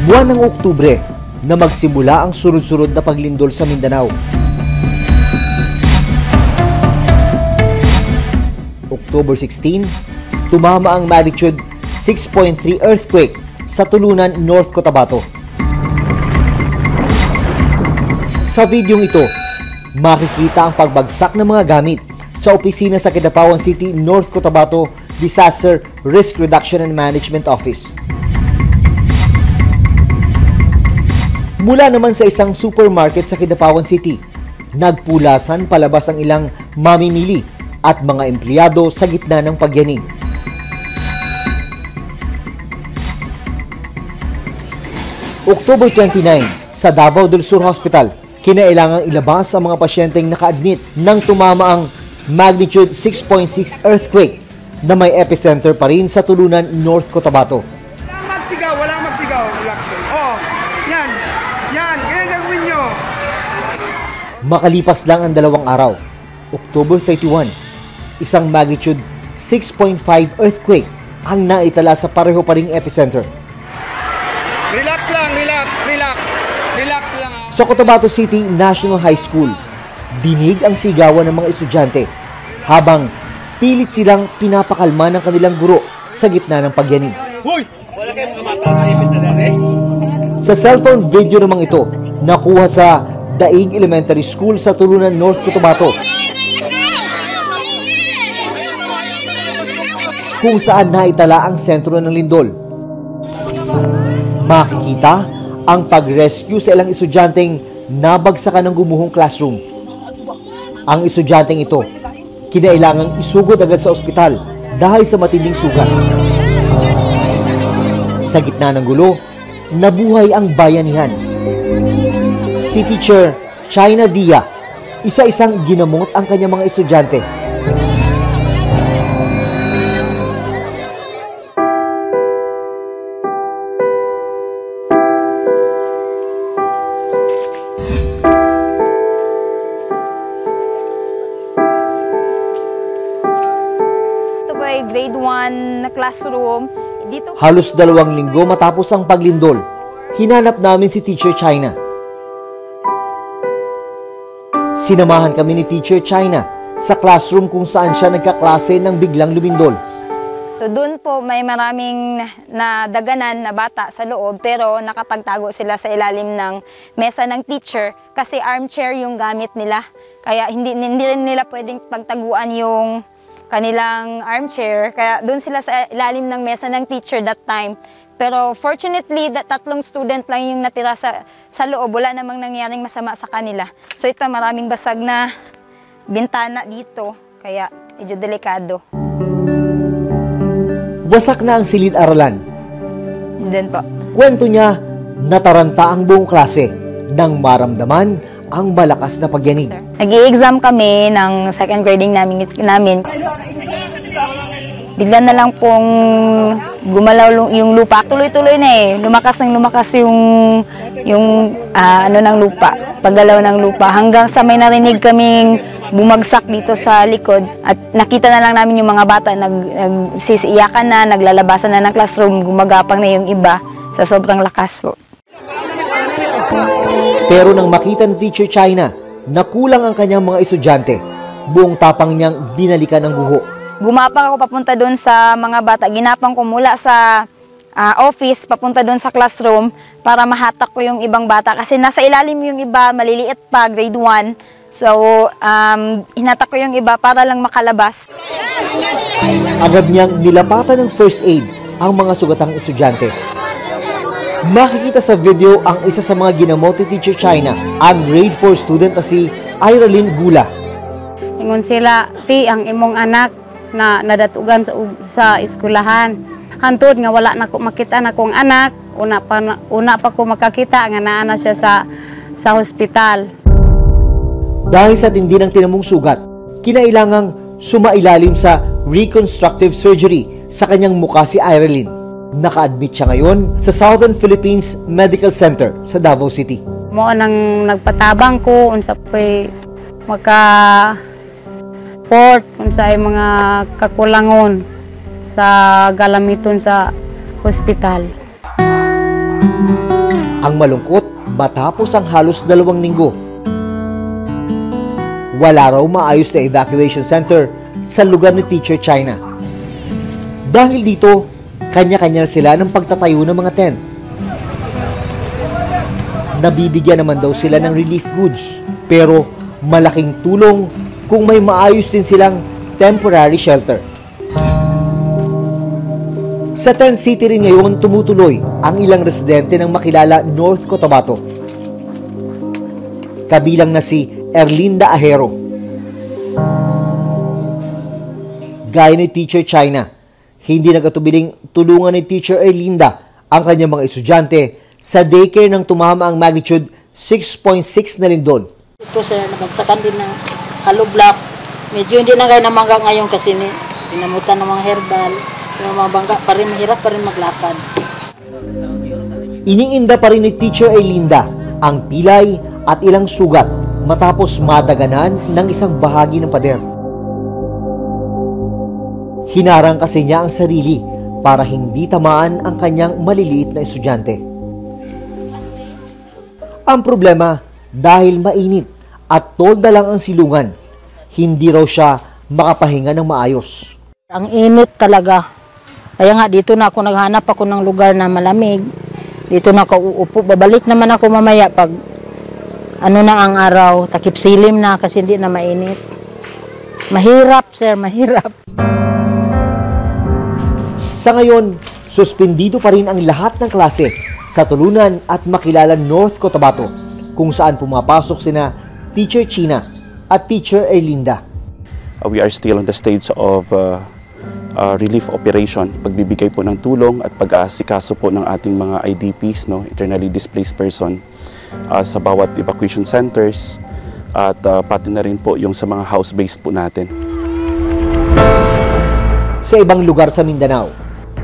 Buwan ng Oktubre na magsimula ang sunod-sunod na paglindol sa Mindanao. October 16, tumama ang magnitude 6.3 earthquake sa Tulunan, North Cotabato. Sa videong ito, makikita ang pagbagsak ng mga gamit sa opisina sa Kidapawan City, North Cotabato Disaster Risk Reduction and Management Office. Mula naman sa isang supermarket sa Kidapawan City, nagpulasan palabas ang ilang mamimili at mga empleyado sa gitna ng pagyanig. October 29, sa Davao del Sur Hospital, kinailangang ilabas ang mga pasyenteng naka-admit nang tumama ang magnitude 6.6 earthquake na may epicenter pa rin sa Tulunan, North Cotabato. Walang magsigaw, relax. Oh, yan, ganyan gagawin nyo. Makalipas lang ang 2 araw, October 31, isang magnitude 6.5 earthquake ang naitala sa pareho pa ring epicenter. Relax lang. Sa Cotabato City National High School, dinig ang sigawan ng mga estudyante habang pilit silang pinapakalma ng kanilang guro sa gitna ng pagyanig. Hoy! Wala kayong mga mata, naipit na dali. Sa cellphone video namang ito, nakuha sa Daig Elementary School sa Tulunan, North Cotabato, kung saan naitala ang sentro ng lindol. Makikita ang pag-rescue sa ilang estudyanteng nabagsakan ng gumuhong classroom. Ang estudyanteng ito, kinailangang isugod agad sa ospital dahil sa matinding sugat. Sa gitna ng gulo, nabuhay ang bayanihan. Si Teacher China Villa, isa-isang ginamot ang kanyang mga estudyante. Grade 1 na classroom. Dito halos 2 linggo matapos ang paglindol, hinanap namin si Teacher China. Sinamahan kami ni Teacher China sa classroom kung saan siya nagkaklase nang biglang lumindol. So doon po may maraming nadaganan na bata sa loob pero nakapagtago sila sa ilalim ng mesa ng teacher kasi armchair yung gamit nila. Kaya hindi rin nila pwedeng pagtaguan yung kanilang armchair, kaya doon sila sa ilalim ng mesa ng teacher that time. Pero fortunately, 3 student lang yung natira sa loob, wala namang nangyaring masama sa kanila. So ito, maraming basag na bintana dito, kaya medyo delikado. Wasak na ang silid-aralan. Then po. Kwento niya, nataranta ang buong klase nang maramdaman ang malakas na pagyanig. Nag-i-exam kami ng second grading namin. Bigla na lang pong gumalaw yung lupa. Tuloy-tuloy na eh. Lumakas yung ng lupa. Paggalaw ng lupa. Hanggang sa may narinig kaming bumagsak dito sa likod. At nakita na lang namin yung mga bata nagsisiyakan na, naglalabasan na ng classroom. Gumagapang na yung iba sa sobrang lakas po. Pero nang makita ni Teacher China na kulang ang kanyang mga estudyante, buong tapang niyang binalikan ang guho. Gumapang ako papunta doon sa mga bata. Ginapang ko mula sa office papunta doon sa classroom para mahatak ko yung ibang bata. Kasi nasa ilalim yung iba, maliliit pa, grade 1. So, hinatak ko yung iba para lang makalabas. Agad niyang nilapatan ng first aid ang mga sugatang estudyante. Makikita sa video ang isa sa mga ginamot ni Teacher China, ang grade 4 student na si Iralyn Gula. Ingon sila, ti ang imong anak na nadatugan sa eskwelahan. Hantod nga wala na ko makita na kong anak, una pa ko makakita nga naa na siya sa hospital. Dahil sa tindi ng tinamong sugat, kinailangang sumailalim sa reconstructive surgery sa kanyang mukha si Iralyn. Naka-admit siya ngayon sa Southern Philippines Medical Center sa Davao City. Mo nang nagpatabang ko unsa pay maka-port unsa ay mga kakulangon sa galamiton sa hospital. Ang malungkot, matapos ang halos 2 linggo, wala raw maayos na evacuation center sa lugar ni Teacher China. Dahil dito, kanya-kanya sila ng pagtatayo ng mga tent. Nabibigyan naman daw sila ng relief goods, pero malaking tulong kung may maayos din silang temporary shelter. Sa Tent City rin ngayon tumutuloy ang ilang residente ng makilala North Cotabato. Kabilang na si Erlinda Ahero. Gaya ni Teacher China, hindi nagatubiling tulungan ni Teacher Erlinda ang kanyang mga estudyante sa daycare nang tumama ang magnitude 6.6 na lindol. Ito sir, nabagsakan din ng hollow block. Medyo hindi na kaya namangga ngayon kasi pinamutan ng mga herbal. Yung mga bangga pa rin, mahirap pa rin maglakad. Iniinda pa rin ni Teacher Erlinda ang pilay at ilang sugat matapos madaganan ng isang bahagi ng pader. Hinarang kasi niya ang sarili para hindi tamaan ang kanyang maliliit na estudyante. Ang problema, dahil mainit at tolda lang ang silungan, hindi raw siya makapahinga ng maayos. Ang init talaga. Kaya nga dito na ako naghanap ako ng lugar na malamig. Dito na ako uupo. Babalik naman ako mamaya pag ano na ang araw. Takip silim na kasi hindi na mainit. Mahirap sir, mahirap. Sa ngayon, suspindido pa rin ang lahat ng klase sa Tulunan at makilala North Cotabato, kung saan pumapasok sina Teacher China at Teacher Erlinda. We are still on the stage of relief operation, pagbibigay po ng tulong at pag-aasikaso po ng ating mga IDPs, internally displaced person, sa bawat evacuation centers at pati na rin po yung sa mga house-based po natin. Sa ibang lugar sa Mindanao,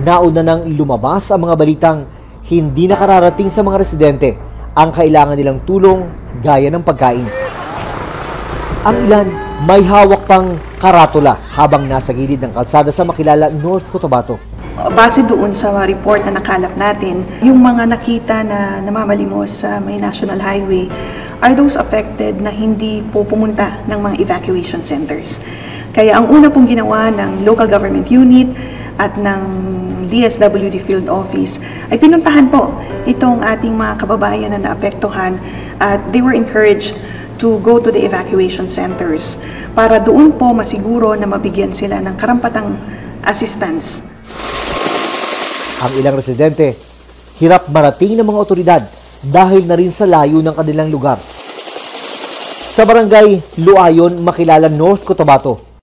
nauna nang lumabas ang mga balitang hindi nakararating sa mga residente ang kailangan nilang tulong gaya ng pagkain. Ang ilan may hawak pang karatula habang nasa gilid ng kalsada sa makilala North Cotabato. Base doon sa report na nakalap natin, yung mga nakita na namamalimos sa may national highway are those affected na hindi po pumunta ng mga evacuation centers. Kaya ang una pong ginawa ng local government unit at ng DSWD Field Office ay pinuntahan po itong ating mga kababayan na naapektuhan at they were encouraged to go to the evacuation centers para doon po masiguro na mabigyan sila ng karampatang assistance. Ang ilang residente, hirap marating ng mga otoridad dahil na rin sa layo ng kanilang lugar. Sa barangay Luayon, makilala North Cotabato,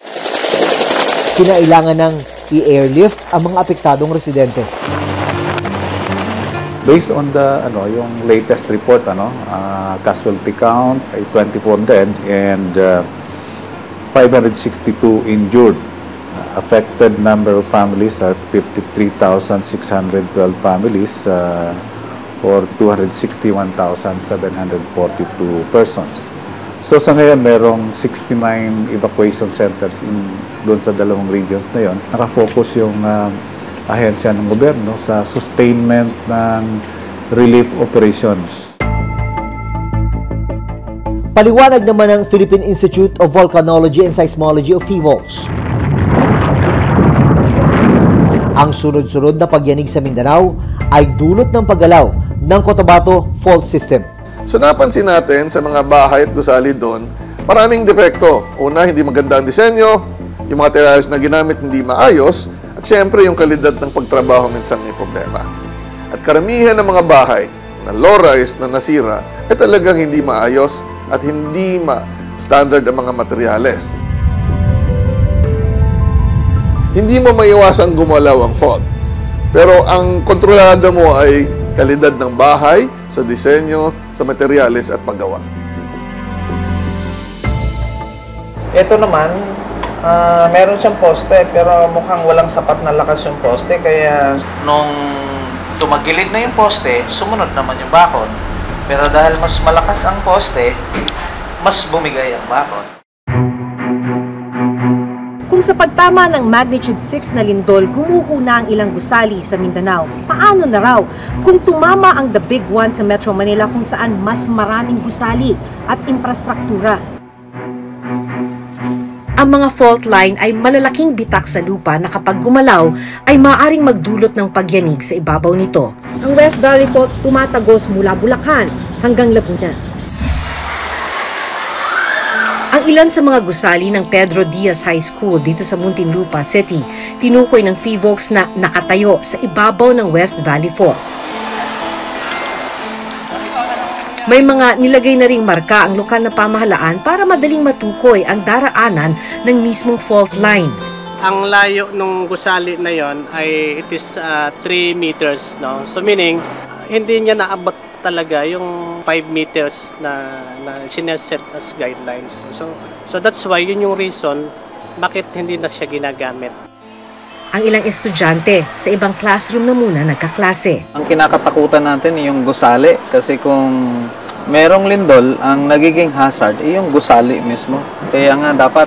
kinailangan ng i-airlift ang mga apektadong residente. Based on the yung latest report, casualty count ay 24 dead and 562 injured. Affected number of families are 53,612 families or 261,742 persons. So sa ngayon, merong 69 evacuation centers doon sa dalawang regions na yon. Nakafocus yung ahensya ng gobyerno sa sustainment ng relief operations. Paliwanag naman ng Philippine Institute of Volcanology and Seismology of PHIVOLCS. Ang sunod-sunod na pagyanig sa Mindanao ay dulot ng paggalaw ng Cotabato Fault System. So napansin natin sa mga bahay at gusali doon, maraming depekto. Una, hindi maganda ang disenyo, yung mga materials na ginamit hindi maayos, at syempre yung kalidad ng pagtrabaho minsan may problema. At karamihan ng mga bahay na low-rise na nasira ay talagang hindi maayos at hindi ma-standard ang mga materyales. Hindi mo maiwasang gumalaw ang fault. Pero ang kontrolado mo ay kalidad ng bahay, sa disenyo, sa materyales at paggawa. Ito naman, meron siyang poste pero mukhang walang sapat na lakas yung poste kaya nung tumagilid na yung poste, sumunod naman yung bakod. Pero dahil mas malakas ang poste, mas bumigay ang bakod. Kung sa pagtama ng magnitude 6 na lindol, gumuho na ang ilang gusali sa Mindanao, paano na raw kung tumama ang the big one sa Metro Manila kung saan mas maraming gusali at infrastruktura? Ang mga fault line ay malalaking bitak sa lupa na kapag gumalaw ay maaaring magdulot ng pagyanig sa ibabaw nito. Ang West Valley Fault tumatagos mula Bulacan hanggang Laguna. Ang ilan sa mga gusali ng Pedro Diaz High School dito sa Muntinlupa City tinukoy ng PHIVOLCS na nakatayo sa ibabaw ng West Valley Fault. May mga nilagay na ring marka ang lokal na pamahalaan para madaling matukoy ang daraanan ng mismong fault line. Ang layo ng gusali na yon ay it is 3 meters, no? So meaning hindi niya naabot talaga yung 5 meters na sineset as guidelines. So that's why yun yung reason bakit hindi na siya ginagamit. Ang ilang estudyante sa ibang classroom na muna nagkaklase. Ang kinakatakutan natin yung gusali kasi kung merong lindol, ang nagiging hazard ay yung gusali mismo. Kaya nga dapat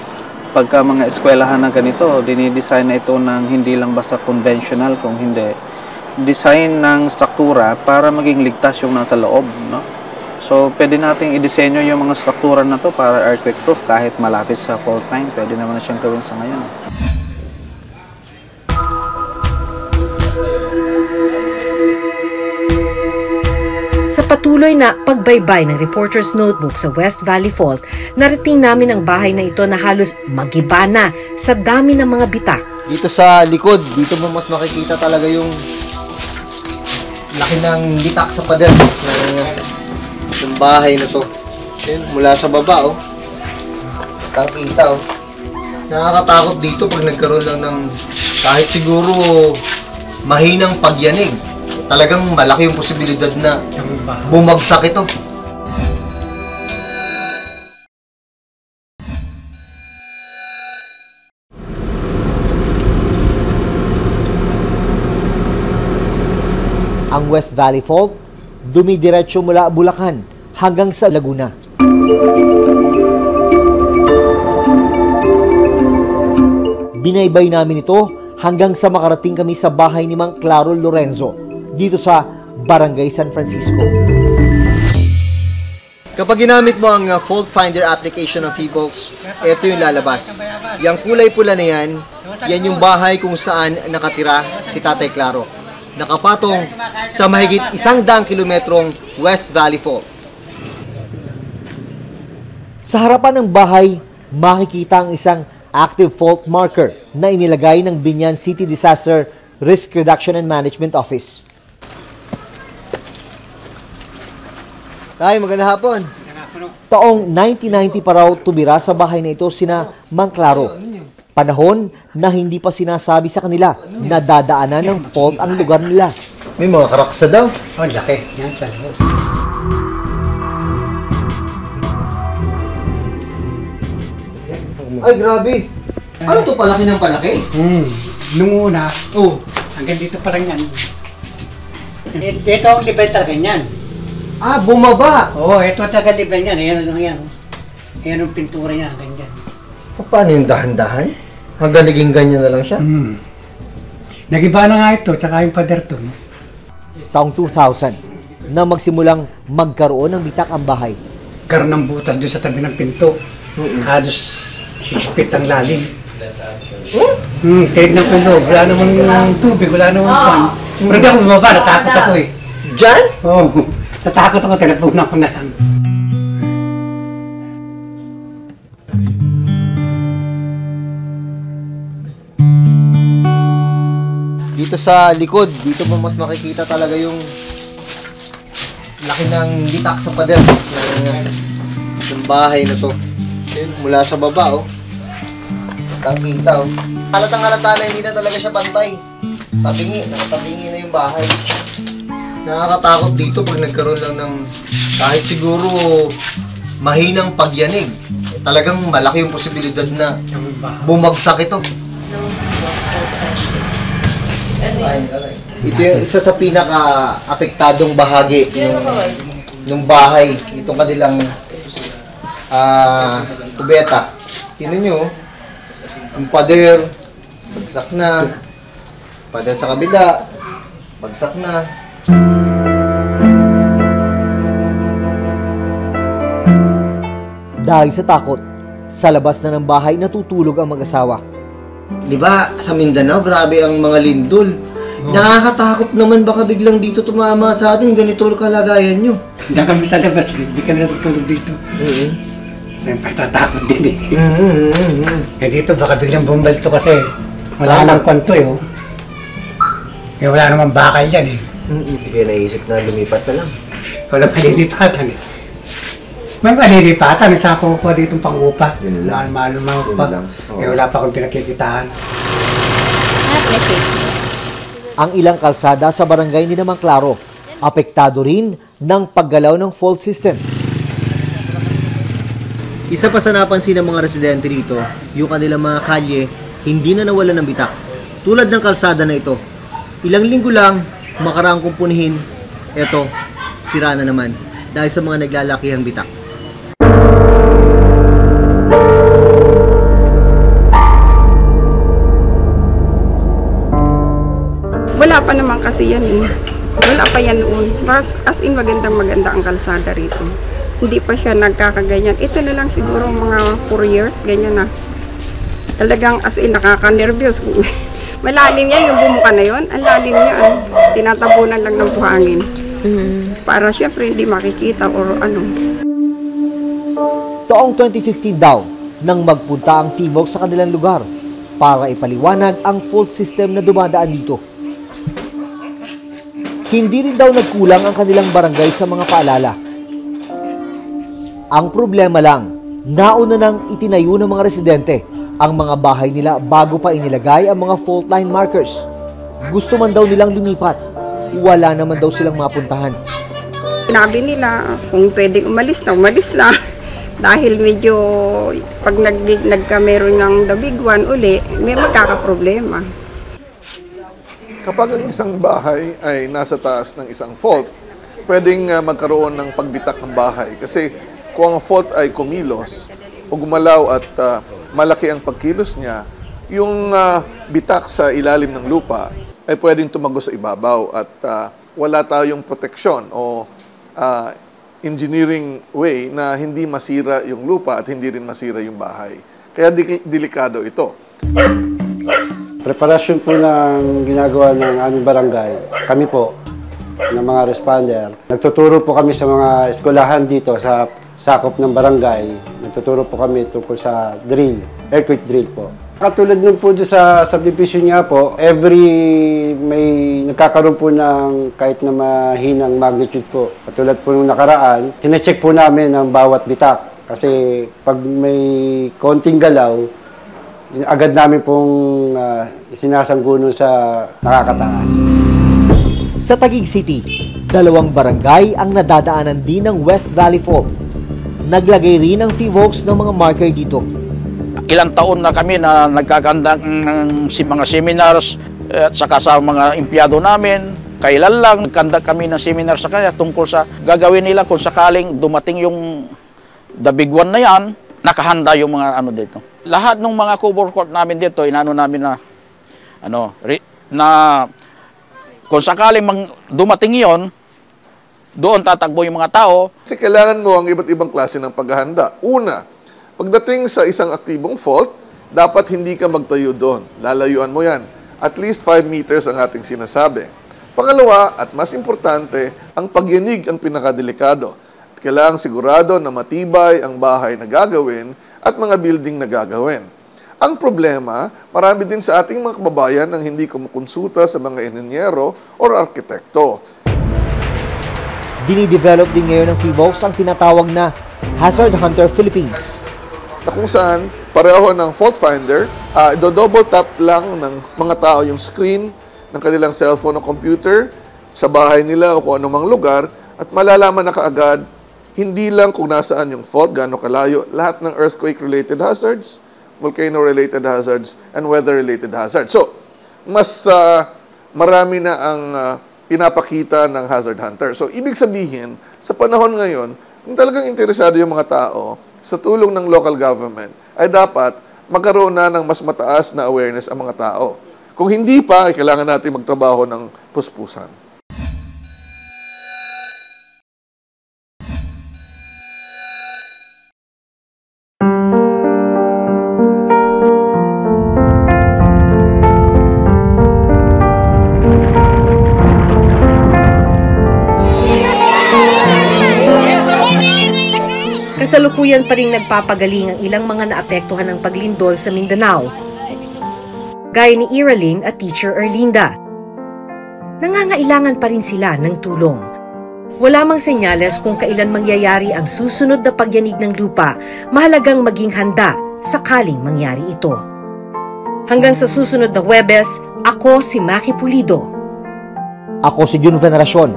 pagka mga eskwelahan na ganito, dinidesign na ito ng hindi lang basta conventional, kung hindi design ng struktura para maging ligtas yung nasa loob, no? So pwede nating i-disenyo yung mga struktura na to para earthquake proof kahit malapit sa fault line, pwede naman na siyang gawin sa ngayon. Sa patuloy na pagbaybay ng Reporter's Notebook sa West Valley Fault, narating namin ang bahay na ito na halos magiba na sa dami ng mga bitak. Dito sa likod, dito mo mas makikita talaga yung laki ng bitak sa pader ng bahay na to. Yun, mula sa baba, oh. Kita, oh. Nakakatakot dito pag nagkaroon lang ng kahit siguro mahinang pagyanig. Talagang malaki yung posibilidad na bumagsak ito. Ang West Valley Fault, dumidiretso mula Bulacan hanggang sa Laguna. Binaybay namin ito hanggang sa makarating kami sa bahay ni Mang Claro Lorenzo dito sa Barangay San Francisco. Kapag ginamit mo ang fault finder application ng PHIVOLCS, ito yung lalabas. Yang kulay pula na yan yung bahay kung saan nakatira si Tatay Claro. Nakapatong sa mahigit 100 kilometrong West Valley Fault. Sa harapan ng bahay, makikita ang isang active fault marker na inilagay ng Binyan City Disaster Risk Reduction and Management Office. Tay, magandang hapon. Taong 1990 pa raw tumira sa bahay na ito sina Mang Claro. Panahon na hindi pa sinasabi sa kanila na dadaanan ng fault ang lugar nila. May mga karaksa daw. Oh, laki. Yan sa loob. Ay, grabe. Ano to, palaki ng palaki? Nung una, hanggang dito pa lang yan. Ito ang level talaga yan. Ah, bumaba. Oo, ito ang taga level yan. Ayan lang yan. Ayan ang pintura niya, ganyan. Paano yung dahan-dahan? Hanggang naging ganyan na lang siya? Nagiba na nga ito, tsaka yung pader to. Taong 2000, na magsimulang magkaroon ng bitak ang bahay. Karoon ng butas doon sa tabi ng pinto. Halos 6 feet ang lalim. Tinignan ko loob, wala naman tubig, wala naman pan. Pero di ako bumaba, natakot ako eh. Diyan? Oo, natakot ako, teleponan ko na lang. Dito sa likod, dito mo mas makikita talaga yung laki ng bitak sa pader ng bahay na to. Mula sa baba, oh. Kita, oh. Halatang-halata na hindi na talaga siya pantay. Nakatabingi na yung bahay. Nakakatakot dito pag nagkaroon lang ng kahit siguro mahinang pagyanig. Talagang malaki yung posibilidad na bumagsak ito. Ito yung isa sa pinaka-apektadong bahagi ng bahay. Itong kanilang kubeta. Tingnan nyo, Ang pader, bagsak na. Pader sa kabila, bagsak na. Dahil sa takot, sa labas na ng bahay natutulog ang mag-asawa. Di ba, sa Mindanao, grabe ang mga lindol. Nakakatakot naman baka biglang dito tumama sa atin, ganito kalagayan nyo. Hindi kami sa labas, hindi kami natutulog dito. Siyempre, tatakot din eh. Eh dito, baka biglang bumbalto kasi wala nang kwanto eh. Eh wala naman bakal yan eh. Hindi kayo naisip na lumipat na lang. Wala palilipatan eh. May palilipatan, isa ako kuha dito pang-upa. Yun lang. Mahal pa. Eh wala pa akong pinakikitahan. Ang ilang kalsada sa barangay hindi naman klaro. Apektado rin ng paggalaw ng fault system. Isa pa sa napansin ng mga residente dito, yung kanilang mga kalye hindi na nawala ng bitak. Tulad ng kalsada na ito. Ilang linggo lang, makaraang kumpunihin, eto, sira na naman dahil sa mga naglalakihang bitak. Wala pa naman kasi yan eh. Wala pa yan noon. As in maganda ang kalsada rito. Hindi pa siya nagkakaganyan. Ito na lang siguro mga 4 years, ganyan na. Talagang as in nakaka-nervyos. Malalim niya yung bumuka na yon. Ang lalim niya. Tinatabunan lang ng buhangin. Para syempre hindi makikita or ano. Taong 2015 daw nang magpunta ang FIVOC sa kanilang lugar para ipaliwanag ang fault system na dumadaan dito. Hindi rin daw nagkulang ang kanilang barangay sa mga paalala. Ang problema lang, nauna nang itinayo ng mga residente ang mga bahay nila bago pa inilagay ang mga fault line markers. Gusto man daw nilang lumipat, wala naman daw silang mapuntahan. Sinabi nila kung pwedeng umalis na. Dahil medyo pag nagkameron ng the big one uli, may magkakaproblema. Kapag ang isang bahay ay nasa taas ng isang fault, pwedeng magkaroon ng pagbitak ng bahay. Kasi kung ang fault ay kumilos o gumalaw at malaki ang pagkilos niya, yung bitak sa ilalim ng lupa ay pwedeng tumagos sa ibabaw at wala tayong proteksyon o engineering way na hindi masira yung lupa at hindi rin masira yung bahay. Kaya delikado ito. Preparasyon po ng ginagawa ng aming barangay, kami po, ng mga responder. Nagtuturo po kami sa mga eskwelahan dito sa sakop ng barangay. Nagtuturo po kami tungkol sa drill, earthquake drill po. Katulad nun po sa subdivision nga po, may nagkakaroon po ng kahit na mahinang magnitude po. Katulad po nung nakaraan, sinecheck po namin ang bawat bitak. Kasi pag may konting galaw, agad namin pong sinasangguno sa nakakataas. Sa Taguig City, 2 barangay ang nadadaanan din ng West Valley Fault. Naglagay rin ng FIVOC ng mga marker dito. Ilang taon na kami na nagkakandak ng mga seminars at saka sa mga empleyado namin. Kailan lang nagkandak kami ng seminar sa kanila tungkol sa gagawin nila kung sakaling dumating yung the big one na yan, nakahanda yung mga ano dito. Lahat ng mga cover court namin dito, inano namin na kung sakaling dumating yon, doon tatakbo yung mga tao. Kasi kailangan mo ang iba't ibang klase ng paghahanda. Una, pagdating sa isang aktibong fault, dapat hindi ka magtayo doon. Lalayuan mo yan. At least 5 meters ang ating sinasabi. Pangalawa, at mas importante, ang pagyanig ang pinakadelikado. At kailangan sigurado na matibay ang bahay na gagawin at mga building na gagawin. Ang problema, marami din sa ating mga kababayan ang hindi kumukonsulta sa mga inhenyero o arkitekto. Dinidevelop din ngayon ng FIVOC ang tinatawag na Hazard Hunter Philippines. Na kung saan, pareho ng fault finder, double tap lang ng mga tao yung screen ng kanilang cellphone o computer sa bahay nila o kung anumang lugar at malalaman na kaagad hindi lang kung nasaan yung fault, gaano kalayo, lahat ng earthquake-related hazards, volcano-related hazards, and weather-related hazards. So, mas marami na ang pinapakita ng hazard hunter. So, ibig sabihin, sa panahon ngayon, kung talagang interesado yung mga tao sa tulong ng local government, ay dapat magkaroon na ng mas mataas na awareness ang mga tao. Kung hindi pa, ay kailangan natin magtrabaho ng puspusan. Kasalukuyan pa rin nagpapagaling ang ilang mga naapektuhan ng paglindol sa Mindanao, gaya ni Iraline at Teacher Erlinda. Nangangailangan pa rin sila ng tulong. Wala mang senyales kung kailan mangyayari ang susunod na pagyanig ng lupa, mahalagang maging handa sakaling mangyari ito. Hanggang sa susunod na Huwebes, ako si Maki Pulido. Ako si Jun Veneracion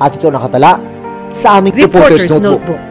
at ito nakatala sa aming Reporter's Notebook.